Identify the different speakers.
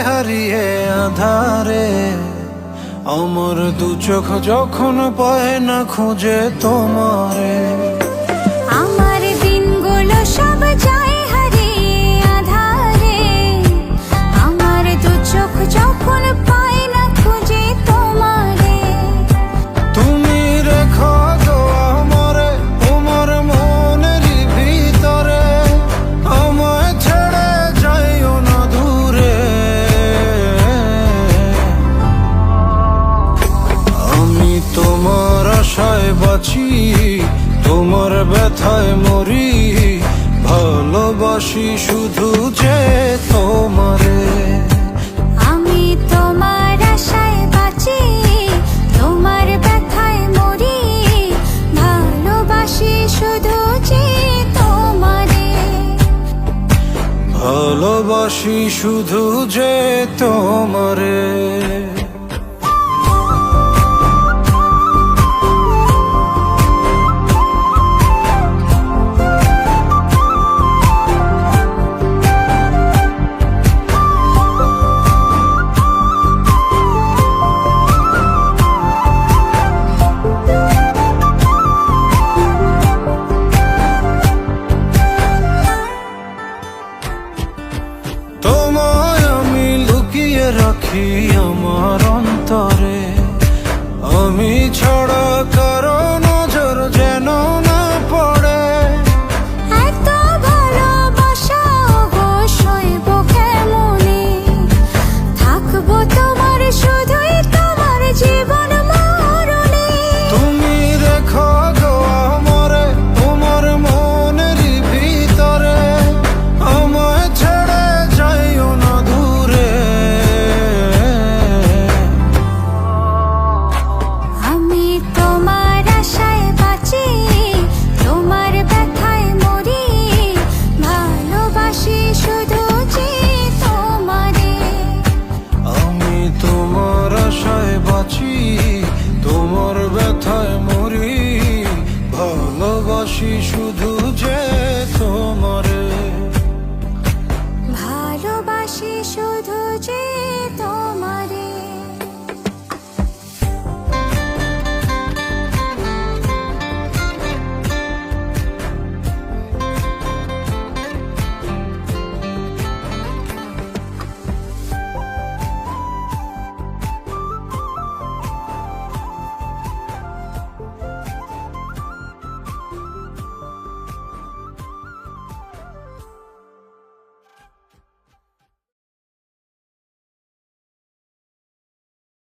Speaker 1: হারিয়ে আধারে, আমার দু চোখ যখন পায় না খুঁজে তোমারে।
Speaker 2: আমার দিনগুলো সব যায় হারিয়ে আধারে, আমার দু চোখ যখন পায় না খুঁজে তোমারে।
Speaker 1: তুমি রেখো গো আমারে তোমার মনেরই ভিতরে, আমায় ছেড়ে যাইও না দূরে। আমি তোমার আশায় বাঁচি, তোমার ব্যথায় মরি, ভালোবাসি শুধু যে তোমারে।
Speaker 2: আমি তোমার আশায় বাঁচি, তোমার ব্যথায় মরি, ভালোবাসি শুধু যে তোমারে।
Speaker 1: ভালোবাসি শুধু যে তোমারে। তোমায় আমি লুকিয়ে রাখি আমার অন্তরে, আমি ছাড়া কারো নজর যেন না পড়ে।
Speaker 2: এত ভালোবাসা সইব কেমনে, থাকবো তোমার শুধুই তোমার জীবন মরণে।
Speaker 1: তুমি রেখো গো আমারে তোমার মনেরই ভিতরে, আমায় ছেড়ে যাইও না দূরে।
Speaker 2: আমি তোমার আশায় বাঁচি, তোমার ব্যথায় মরি, ভালোবাসি শুধু যে তোমারে।
Speaker 1: আমি তোমার আশায় বাঁচি, তোমার ব্যথায় মরি, ভালোবাসি শুধু যে তোমারে।
Speaker 2: ভালোবাসি শুধু যে